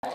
Wow.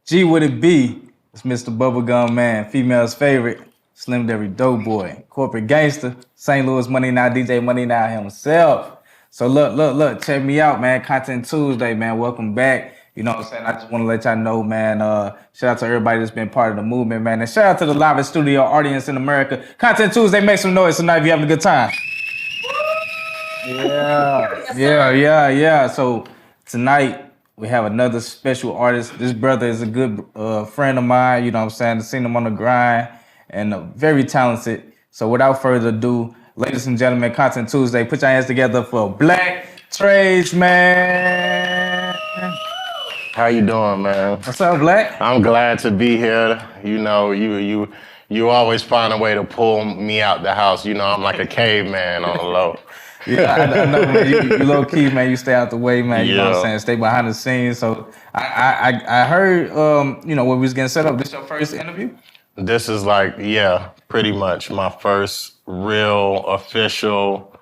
G would it be? It's Mr. Bubblegum Man, female's favorite, Slim Derry Doughboy, corporate gangster, St. Louis Money Now DJ Money Now himself. So look, check me out, man. Content Tuesday, man. Welcome back. You know what I'm saying? I just want to let y'all know, man. Shout out to everybody that's been part of the movement, man. And shout out to the LIVEST studio audience in America. Content Tuesday, make some noise tonight if you're having a good time. Yeah. So tonight we have another special artist. This brother is a good friend of mine. You know what I'm saying? I've seen him on the grind and very talented. So without further ado, ladies and gentlemen, Content Tuesday, put your hands together for Black Trades, man. How you doing, man? What's up, Black? I'm glad to be here. You know, you always find a way to pull me out the house. You know, I'm like a caveman on the low. Yeah, I know, man. You low key, man. You stay out the way, man. You know what I'm saying? Stay behind the scenes. So I heard, you know, when we was getting set up, this your first interview? This is like, yeah, pretty much my first real official.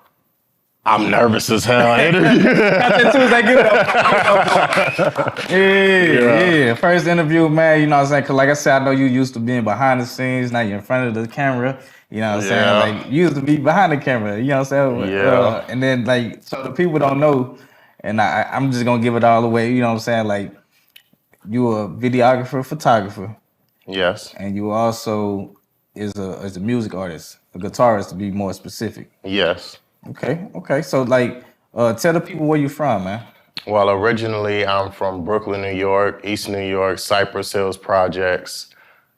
I'm nervous as hell interview. Content Tuesday, give it up. Yeah. First interview, man. You know what I'm saying? Cause like I said, I know you used to being behind the scenes. Now you're in front of the camera. You know what I'm saying? Like you used to be behind the camera. You know what I'm saying? Yeah. And then like, so the people don't know, and I'm just gonna give it all away. You know what I'm saying? Like you a videographer, photographer. Yes. And you also is a music artist, a guitarist to be more specific. Yes. Okay. So like, tell the people where you from, man. Well, originally I'm from Brooklyn, New York, East New York, Cypress Hills Projects.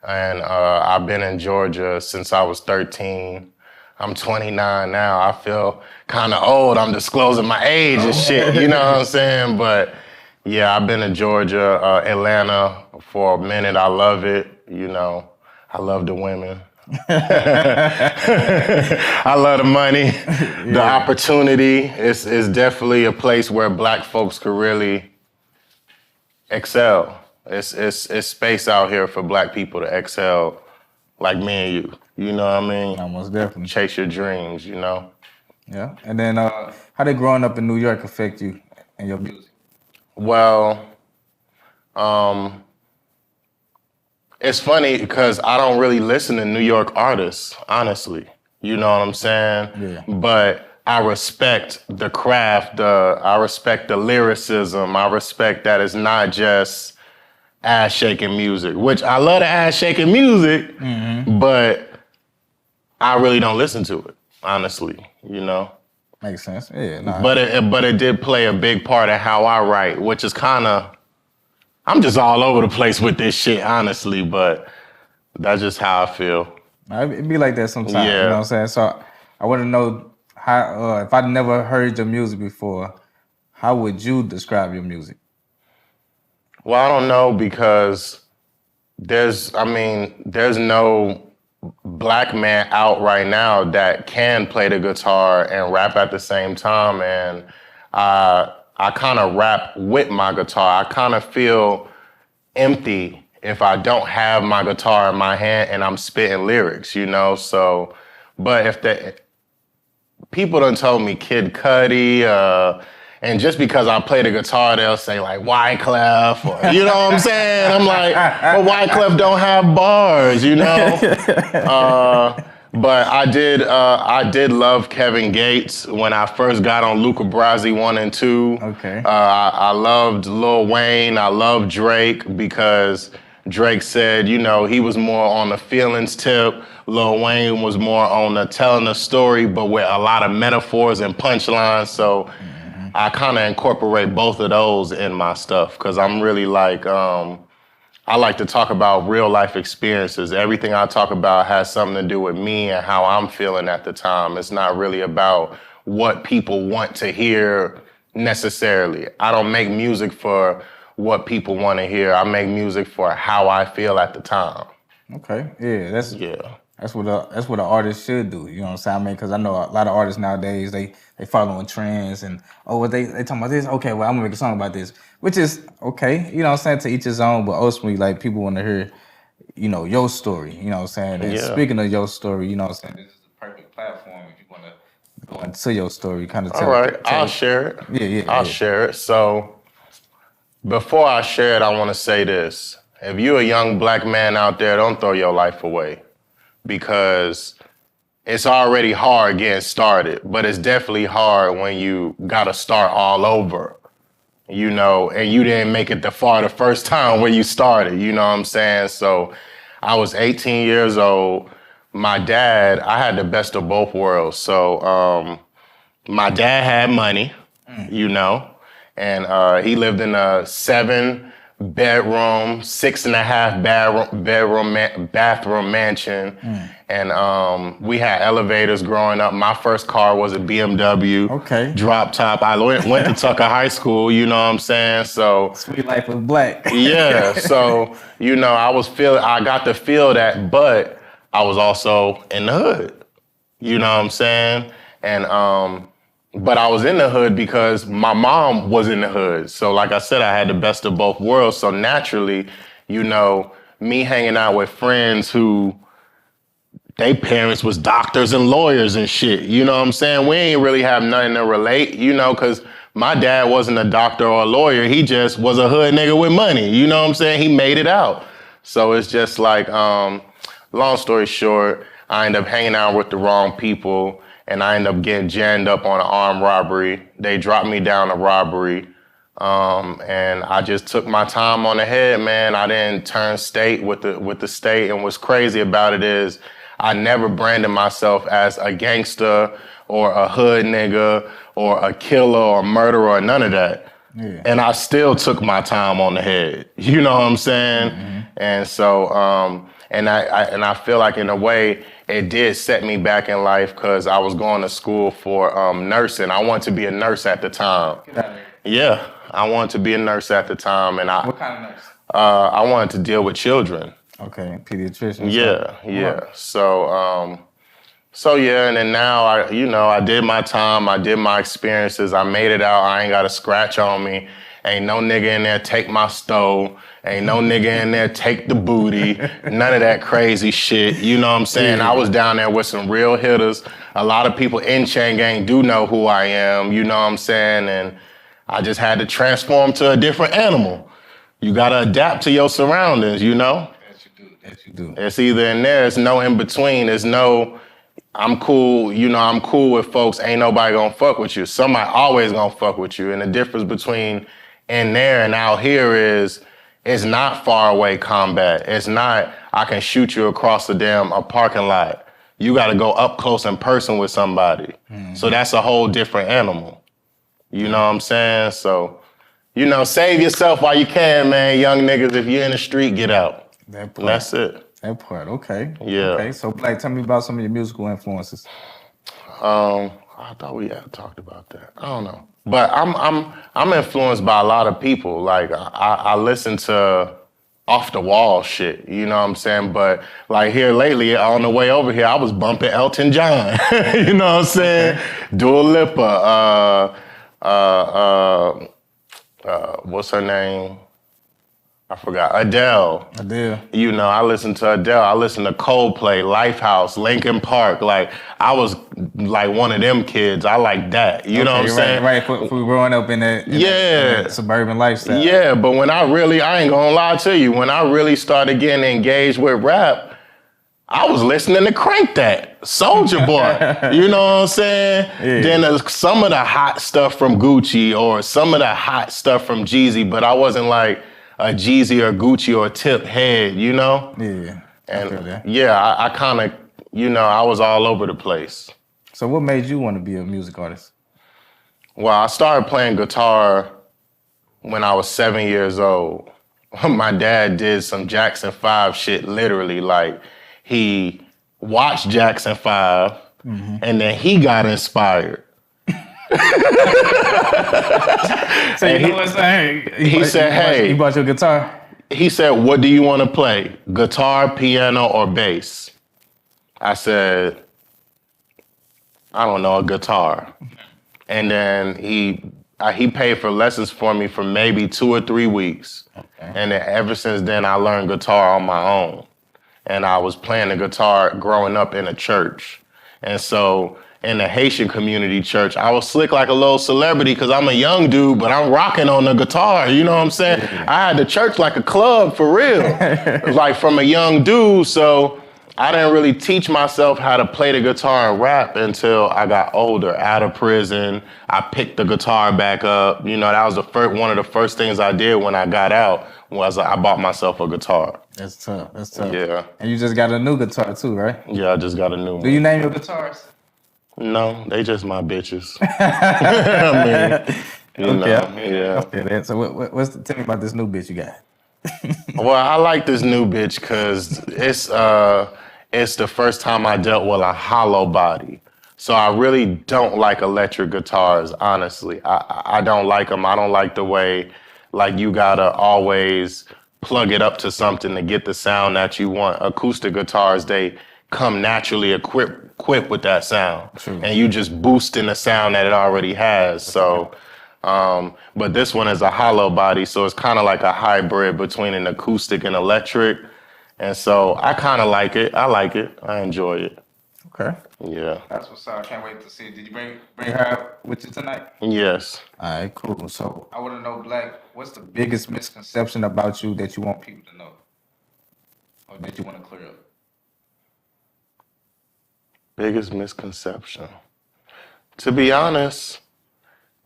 And I've been in Georgia since I was 13. I'm 29 now. I feel kind of old. I'm disclosing my age and shit, you know what I'm saying? But yeah, I've been in Georgia, Atlanta for a minute. I love it. You know, I love the women. I love the money, the opportunity. It's definitely a place where Black folks could really excel. It's space out here for Black people to excel, like me and you. You know what I mean? Almost definitely. Chase your dreams, you know? Yeah. And then how did growing up in New York affect you and your music? Well, it's funny because I don't really listen to New York artists, honestly. You know what I'm saying? Yeah. But I respect the craft. I respect the lyricism. I respect that it's not just ass-shaking music, which I love the ass-shaking music, but I really don't listen to it, honestly, you know? Makes sense. Yeah. Nah. But it did play a big part of how I write, which is kind of, I'm just all over the place with this shit, honestly, but that's just how I feel. It'd be like that sometimes, Yeah. you know what I'm saying? So I want to know how, if I'd never heard your music before, how would you describe your music? Well, I don't know because there's no Black man out right now that can play the guitar and rap at the same time. And I kind of rap with my guitar. I kind of feel empty if I don't have my guitar in my hand and I'm spitting lyrics, you know? So, but if the people done told me Kid Cudi, and just because I play the guitar, they'll say like Wyclef, or, you know what I'm saying? I'm like, but Wyclef don't have bars, you know? But I did love Kevin Gates when I first got on Luca Brasi 1 and 2. Okay. I loved Lil Wayne. I loved Drake because Drake said, you know, he was more on the feelings tip. Lil Wayne was more on the telling the story, but with a lot of metaphors and punchlines. So I kind of incorporate both of those in my stuff because I'm really like, I like to talk about real life experiences. Everything I talk about has something to do with me and how I'm feeling at the time. It's not really about what people want to hear necessarily. I don't make music for what people want to hear. I make music for how I feel at the time. Okay, yeah, that's Yeah. That's what an artist should do. You know what I'm saying? I mean, because I know a lot of artists nowadays they following trends and what they talking about this. Okay, well I'm gonna make a song about this, which is okay. You know what I'm saying? To each his own. But ultimately, like people want to hear, your story. You know what I'm saying? And Yeah. speaking of your story, you know what I'm saying? This is the perfect platform if you want to go into your story, kind of All tell. right, I'll share it. I'll share it. So before I share it, I want to say this. If you're a young black man out there, don't throw your life away, because it's already hard getting started, but it's definitely hard when you gotta start all over, and you didn't make it far the first time when you started, you know what I'm saying? So I was 18 years old. My dad, I had the best of both worlds. So my dad had money, and he lived in a 7-bedroom, 6.5 bathroom mansion. And we had elevators growing up. My first car was a BMW. Okay. Drop top. I went to Tucker High School, you know what I'm saying? So Sweet life of black. yeah. So, I got to feel that, but I was also in the hood. You know what I'm saying? And but I was in the hood because my mom was in the hood. So like I said, I had the best of both worlds. So naturally, me hanging out with friends who they parents was doctors and lawyers and shit. You know what I'm saying? We ain't really have nothing to relate, because my dad wasn't a doctor or a lawyer. He just was a hood nigga with money. You know what I'm saying? He made it out. So it's just like, long story short, I ended up hanging out with the wrong people, and I ended up getting jammed up on an armed robbery. They dropped me down a robbery, and I just took my time on the head, man. I didn't turn state with the state, and what's crazy about it is I never branded myself as a gangster or a hood nigga or a killer or murderer or none of that. Yeah. And I still took my time on the head. You know what I'm saying? Mm-hmm. And so, and I feel like in a way it did set me back in life, because I was going to school for nursing. I wanted to be a nurse at the time. Yeah, I wanted to be a nurse at the time, and What kind of nurse? I wanted to deal with children. Okay, pediatrician. Yeah. So yeah, and then now I did my time, I did my experiences, I made it out. I ain't got a scratch on me. Ain't no nigga in there take my stove. Ain't no nigga in there take the booty. None of that crazy shit. You know what I'm saying? I was down there with some real hitters. A lot of people in Chain Gang do know who I am. You know what I'm saying? And I just had to transform to a different animal. You gotta adapt to your surroundings, That you do. It's either in there, it's no in between. There's no, I'm cool, I'm cool with folks, ain't nobody gonna fuck with you. Somebody always gonna fuck with you. And the difference between in there and out here is, it's not far away combat. It's not, I can shoot you across a parking lot. You gotta go up close in person with somebody. Mm-hmm. So that's a whole different animal. You know what I'm saying? So, save yourself while you can, man. Young niggas, if you're in the street, get out. That part. That's it. That part, okay. Yeah. Okay, so Black, tell me about some of your musical influences. I thought we had talked about that. I don't know. But I'm influenced by a lot of people. Like I listen to off the wall shit, you know what I'm saying? But like here lately, on the way over here, I was bumping Elton John. You know what I'm saying? Okay. Dua Lipa, what's her name? I forgot. Adele. I listen to Adele. I listen to Coldplay, Lifehouse, Linkin Park. Like, I was like one of them kids. I like that. You know what I'm saying? Right, for growing up in that suburban lifestyle. Yeah, but when I ain't gonna lie to you, when I really started getting engaged with rap, I was listening to Crank That, Soulja Boy. You know what I'm saying? Yeah. Then some of the hot stuff from Gucci or some of the hot stuff from Jeezy, but I wasn't like a Jeezy or Gucci or Tip head, Yeah. And I kind of, I was all over the place. So what made you want to be a music artist? Well, I started playing guitar when I was 7 years old. My dad did some Jackson 5 shit, literally. Like, he watched Jackson 5, and then he got inspired. So you know what I'm saying? He said, hey. He bought you a guitar? He said, what do you want to play? Guitar, piano, or bass? I said, I don't know, a guitar. And then he paid for lessons for me for maybe 2 or 3 weeks. Okay. And then ever since then, I learned guitar on my own. And I was playing the guitar growing up in a church. And so in the Haitian community church, I was slick like a little celebrity because I'm a young dude, but I'm rocking on the guitar. You know what I'm saying? Yeah. I had the church like a club for real, like from a young dude. So I didn't really teach myself how to play the guitar and rap until I got older, out of prison. I picked the guitar back up. You know, that was one of the first things I did when I got out was I bought myself a guitar. That's tough. That's tough. Yeah. And you just got a new guitar too, right? Yeah, I just got a new one. Do you name your guitars? No, they just my bitches. I mean, you know, yeah. Okay, then. So tell me about this new bitch you got. Well, I like this new bitch because it's the first time I dealt with a hollow body. So I really don't like electric guitars, honestly. I don't like them. I don't like the way, like, you gotta always plug it up to something to get the sound that you want. Acoustic guitars, they come naturally equipped with that sound. True. And you just boosting the sound that it already has. So, but this one is a hollow body, so it's kind of like a hybrid between an acoustic and electric. And so I kind of like it. I like it. I enjoy it. Okay. Yeah. That's what's up. I can't wait to see it. Did you bring her with you tonight? Yes. All right, cool. So I want to know, Black, what's the biggest misconception about you that you want people to know? Or that you want to clear up? Biggest misconception. To be honest,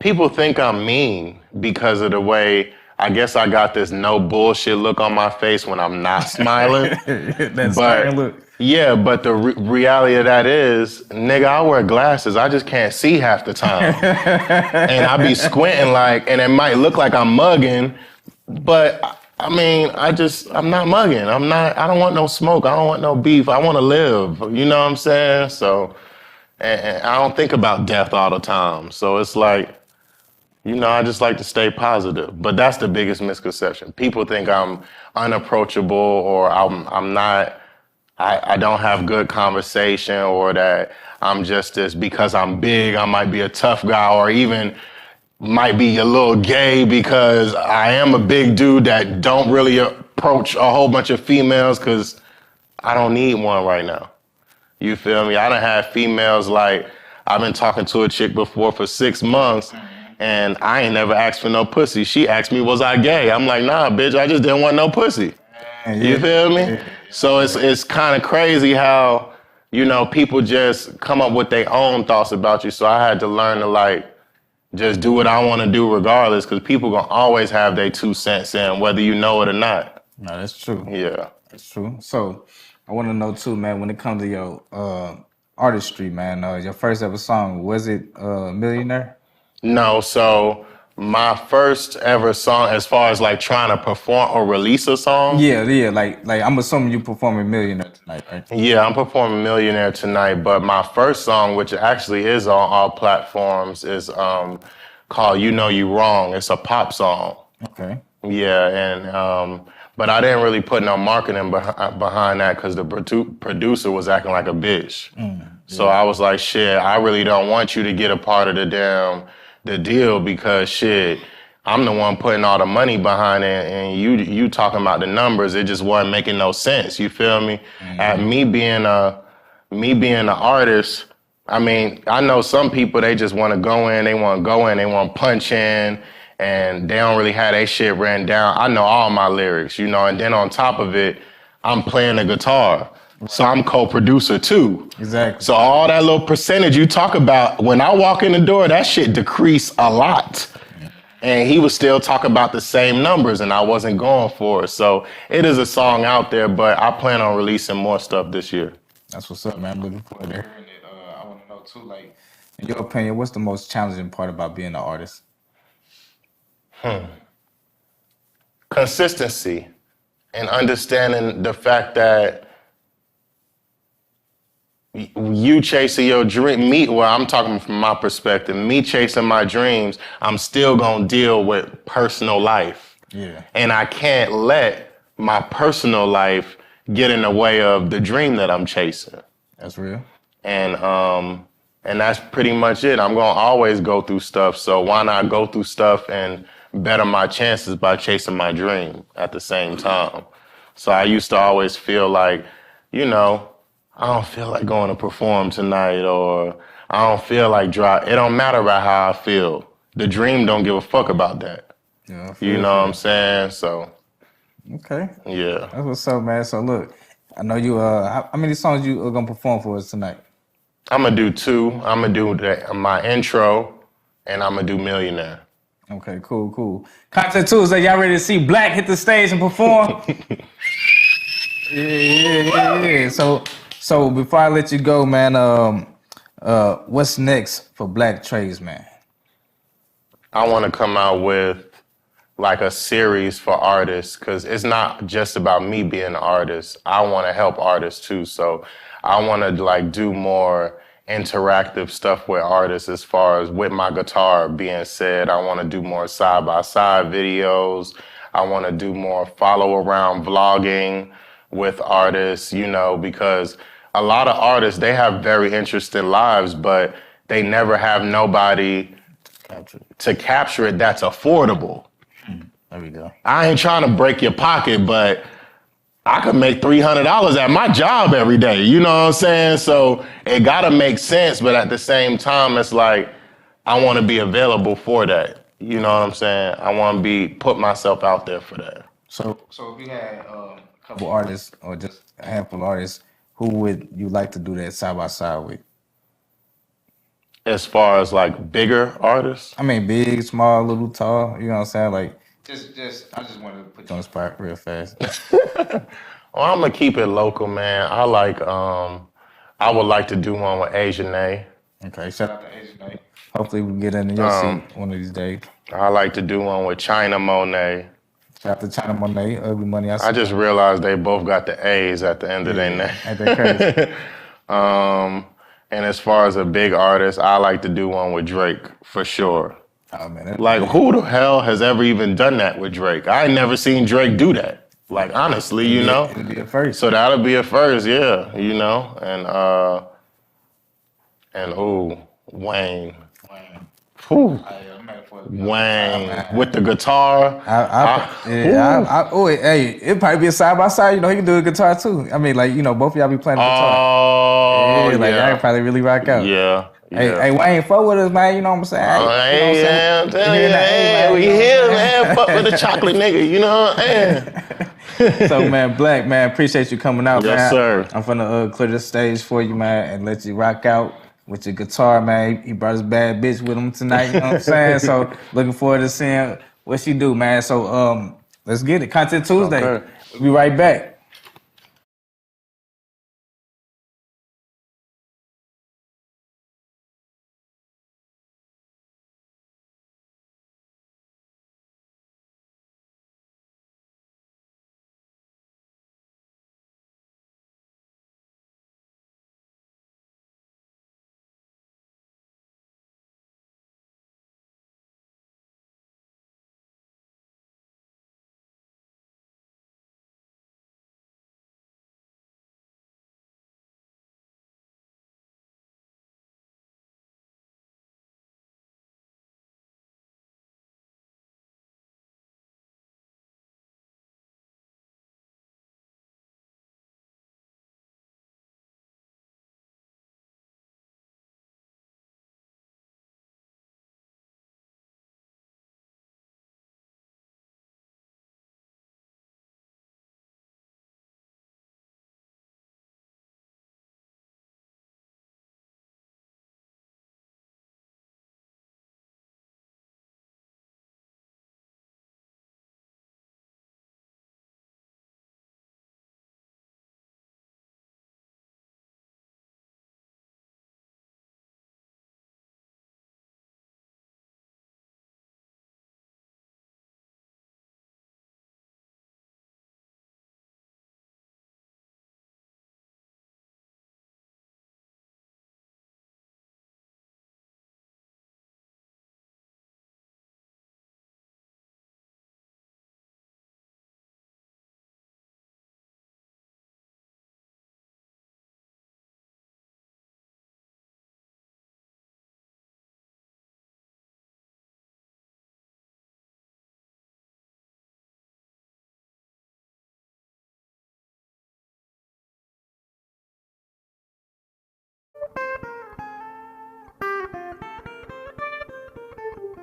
people think I'm mean because of the way, I guess I got this no bullshit look on my face when I'm not smiling. That smiling look. Yeah, but the reality of that is, nigga, I wear glasses. I just can't see half the time. And I be squinting and it might look like I'm mugging, but I mean, I'm not mugging. I don't want no smoke. I don't want no beef. I want to live. You know what I'm saying? So, and I don't think about death all the time. So it's like, you know, I just like to stay positive. But that's the biggest misconception. People think I'm unapproachable or I'm not, I don't have good conversation, or that I'm just this because I'm big, I might be a tough guy, or even might be a little gay because I am a big dude that don't really approach a whole bunch of females because I don't need one right now. You feel me? I done had females, like, I've been talking to a chick before for 6 months and I ain't never asked for no pussy. She asked me, was I gay? I'm like, nah, bitch, I just didn't want no pussy. You feel me? So it's kind of crazy how, you know, people just come up with their own thoughts about you. So I had to learn to, just do what I want to do regardless, because people gonna always have their 2 cents in, whether you know it or not. No, that's true. Yeah. That's true. So I want to know too, man, when it comes to your artistry, man, your first ever song, was it Millionaire? No, so my first ever song, as far as trying to perform or release a song. Yeah, like I'm assuming you performing Millionaire tonight, right? Yeah, I'm performing Millionaire tonight, but my first song, which actually is on all platforms, is called You Know You Wrong. It's a pop song. Okay. Yeah, and but I didn't really put no marketing behind that because the producer was acting like a bitch. So I was like, shit, I really don't want you to get a part of the deal because shit, I'm the one putting all the money behind it, and you talking about the numbers. It just wasn't making no sense. You feel me? At me being an artist, I mean, I know some people, they just want to go in, they want to punch in, and they don't really have their shit written down. I know all my lyrics, you know, and then on top of it, I'm playing the guitar. So I'm co-producer too. Exactly. So all that little percentage you talk about, when I walk in the door, that shit decreased a lot. And he would still talk about the same numbers, and I wasn't going for it. So it is a song out there, but I plan on releasing more stuff this year. That's what's up, man. I'm looking forward to hearing it. I want to know too, in your opinion, what's the most challenging part about being an artist? Consistency and understanding the fact that you chasing your dream, I'm talking from my perspective, me chasing my dreams, I'm still gonna deal with personal life. Yeah. And I can't let my personal life get in the way of the dream that I'm chasing. That's real. And that's pretty much it. I'm gonna always go through stuff. So why not go through stuff and better my chances by chasing my dream at the same time? So I used to always feel like, you know, I don't feel like going to perform tonight, or I don't feel like drive. It don't matter about how I feel. The dream don't give a fuck about that. Yeah, I You feel know what that. I'm saying? So Okay. yeah, That's what's up, man. So look, I know you. How many songs you are gonna perform for us tonight? I'm gonna do two. I'm gonna do my intro, and I'm gonna do Millionaire. Okay, cool. Content Tuesday, y'all ready to see Black hit the stage and perform? Yeah. So before I let you go, man, what's next for Black Trades, man? I want to come out with like a series for artists, because it's not just about me being an artist. I want to help artists too. So I want to like do more interactive stuff with artists, as far as with my guitar being said. I want to do more side by side videos. I want to do more follow around vlogging with artists, because a lot of artists, they have very interesting lives, but they never have nobody to capture it that's affordable. There we go. I ain't trying to break your pocket, but I could make $300 at my job every day. You know what I'm saying? So it gotta make sense, but at the same time, it's like I want to be available for that. You know what I'm saying? I want to put myself out there for that. So if you had a couple artists or just a handful of artists, who would you like to do that side by side with? As far as like bigger artists, I mean, big, small, little, tall. You know what I'm saying? Like, I just wanted to put you on the spot real fast. well, I'm gonna keep it local, man. I would like to do one with Asian A. Okay, shout out to Asian Night. Hopefully, we can get into your seat one of these days. I like to do one with China Monet. Shout out to China Monet, Ugly Money. I just realized they both got the A's at the end of their name. Ain't that crazy? And as far as a big artist, I like to do one with Drake for sure. Oh man, Like, who the hell has ever even done that with Drake? I ain't never seen Drake do that. Like, honestly, you know? It'll be a first. So that'll be a first, yeah, and Wayne. Whew. Wayne with the guitar. Hey, it'd probably be a side by side. You know, he can do the guitar too. I mean, like, both of y'all be playing the guitar. Oh, yeah, like I could probably really rock out. Yeah. Hey, Wayne, fuck with us, man. You know what I'm saying? I'm telling you, man, we here, man. Fuck with the chocolate nigga, you know what I'm saying? So, man, Black, man, appreciate you coming out, man. Yes, sir. I'm finna clear the stage for you, man, and let you rock out with your guitar, man. He brought his bad bitch with him tonight, you know what I'm saying? So, looking forward to seeing what she do, man. So, let's get it. Content Tuesday. Okay. We'll be right back.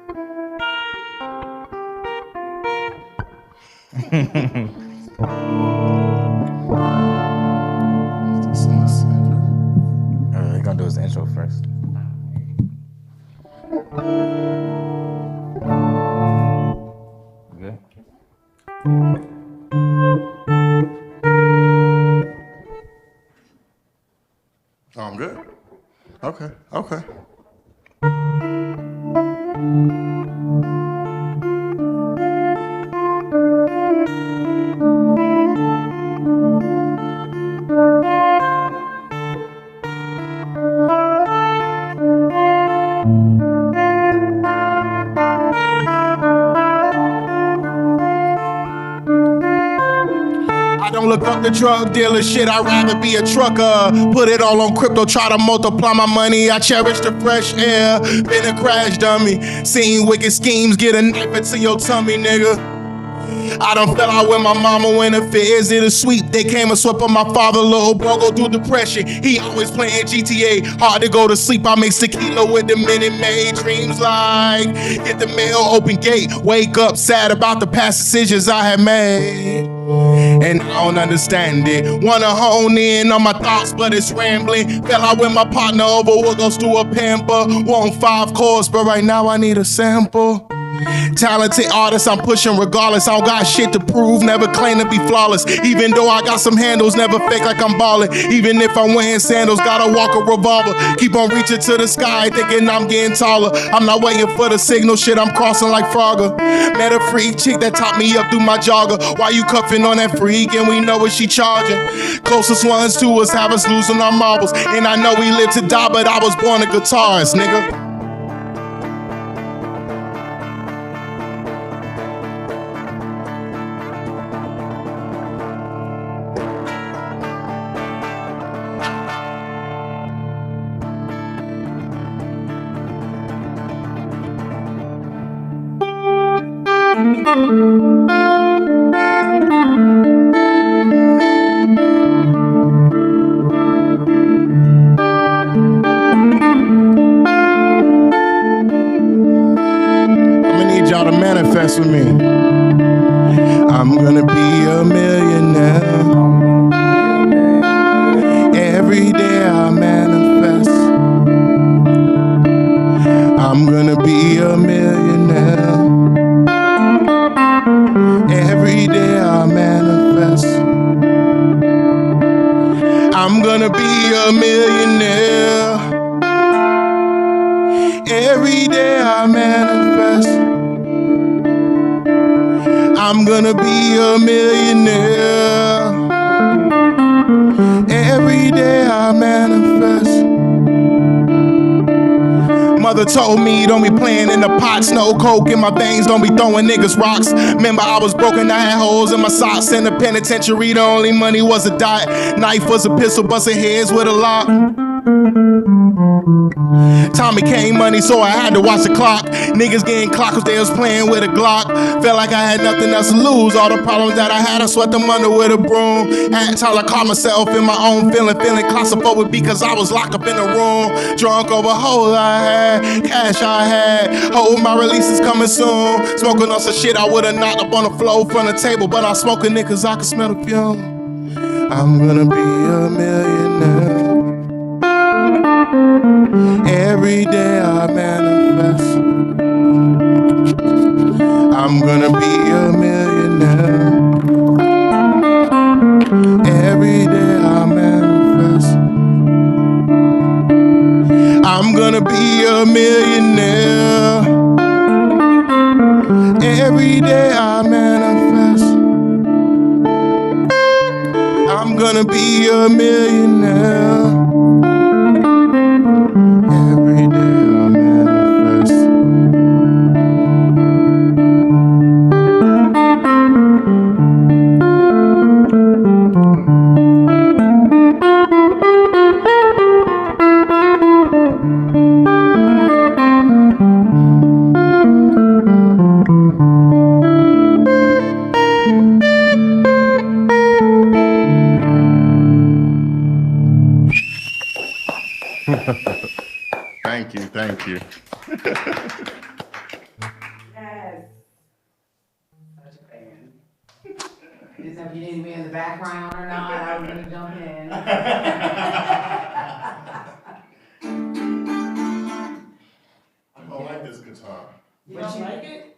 We're gonna do his intro first. Good. Oh, I'm good. Okay. I don't look up the drug dealer shit, I'd rather be a trucker. Put it all on crypto, try to multiply my money. I cherish the fresh air, been a crash dummy. Seen wicked schemes, get a knife into your tummy, nigga. I done fell out with my mama when the feds did a sweep. They came and swept on my father, little bro go through depression. He always playing GTA, hard to go to sleep. I make tequila with the Minute Maid. Dreams like, get the mail, open gate. Wake up sad about the past decisions I had made. And I don't understand it. Wanna hone in on my thoughts, but it's rambling. Fell out with my partner over what goes through a pamper. Want 5 chords, but right now I need a sample. Talented artist, I'm pushing regardless. I don't got shit to prove, never claim to be flawless. Even though I got some handles, never fake like I'm ballin'. Even if I'm wearing sandals, gotta walk a revolver. Keep on reaching to the sky, thinking I'm getting taller. I'm not waiting for the signal, shit, I'm crossing like Frogger. Met a freak chick that topped me up through my jogger. Why you cuffing on that freak and we know what she charging? Closest ones to us have us losing our marbles. And I know we live to die, but I was born a guitarist, nigga. With me. I'm gonna be a millionaire. Every day I manifest. I'm gonna be a millionaire. Every day I manifest. I'm gonna be a millionaire. Every day I manifest. I'm gonna be a millionaire. Every day I manifest. Mother told me don't be playing in the pots, no coke in my veins, don't be throwing niggas rocks. Remember I was broken, I had holes in my socks. In the penitentiary, the only money was a dot. Knife was a pistol, busting heads with a lock. Time became money, so I had to watch the clock. Niggas getting clocked cause they was playing with a Glock. Felt like I had nothing else to lose. All the problems that I had, I swept them under with a broom. At times I caught myself in my own feeling claustrophobic because I was locked up in a room. Drunk over hoes I had, cash I had. Hope my release is coming soon. Smoking on some shit I would've knocked up on the floor from the table, but I'm smoking it cause I can smell the fume. I'm gonna be a millionaire. Every day I manifest. I'm gonna be a millionaire. Every day I manifest. I'm gonna be a millionaire. Every day I manifest. I'm gonna be a millionaire. Every day I manifest. Thank you. Just know if you need me in the background or not, I was gonna jump in. I don't like this guitar. You don't like it?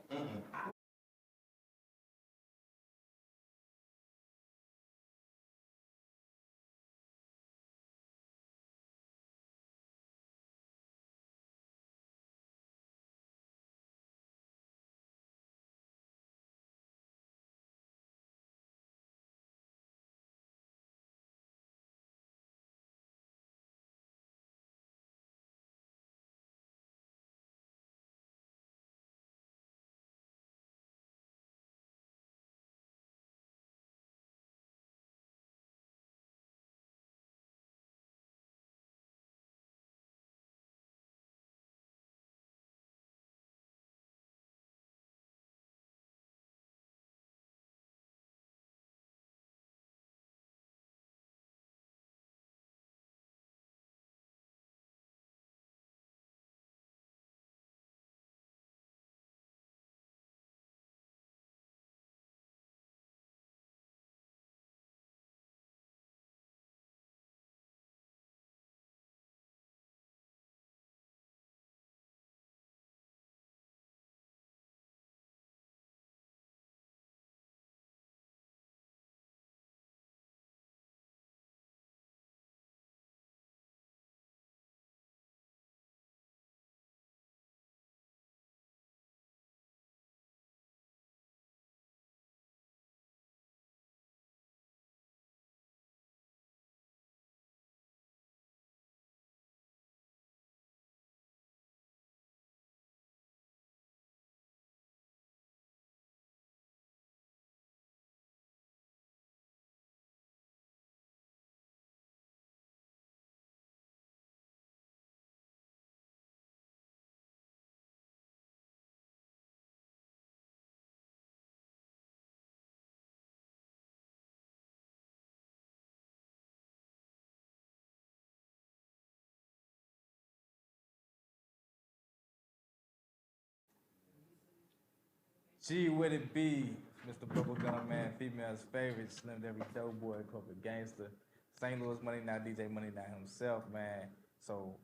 G would it be, Mr. Bubblegum Man, female's favorite, Slim Every Doughboy, corporate gangster, St. Louis MoneyNow, DJ MoneyNow himself, man. So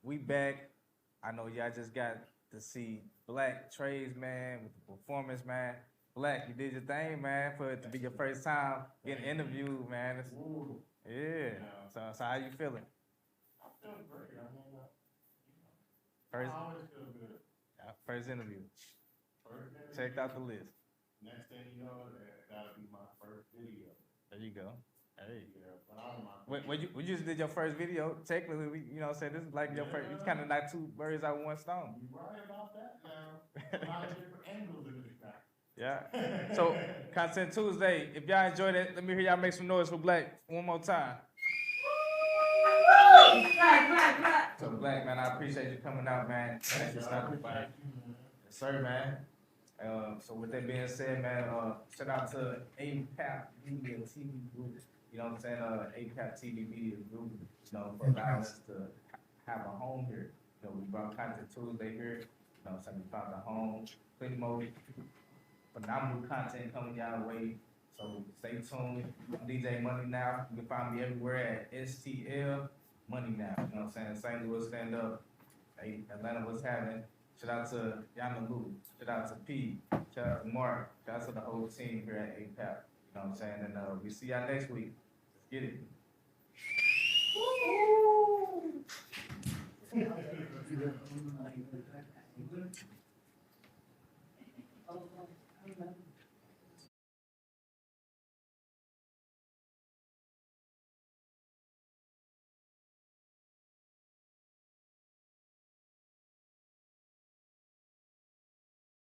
we back. I know y'all just got to see Black Trades, man, with the performance, man. Black, you did your thing, man, for it to be your first time getting interviewed, man. Yeah. So how you feeling? I'm feeling great. I mean, First, I always feel good. first interview. First day, Checked out the list. next thing you know, that'll be my first video. There you go. Hey. Yeah, but I'm my. When you just did your first video, technically, you know what I'm saying, this is like your first, it's kind of like two birds out with one stone. You're right about that now. A lot of different angles in this guy. Yeah. So, Content Tuesday, if y'all enjoyed it, let me hear y'all make some noise for Black one more time. So, Black, man, I appreciate you coming out, man. Thanks for stopping by. Yes, sir, man. So with that being said, man, shout out to APAP Media TV Group. You know what I'm saying? APAP TV Media Group. You know, for allowing us to have a home here. You know, we brought Content Tuesday here. You know, so we found a home. Pretty much phenomenal content coming y'all way. So stay tuned. I'm DJ MoneyNow. You can find me everywhere at STL MoneyNow. You know what I'm saying? St. Louis Stand Up. Hey, Atlanta, what's happening? Shout out to Yana Lou. Shout out to P. Shout out to Mark. Shout out to the whole team here at APAP. You know what I'm saying? And we see y'all next week. Let's get it.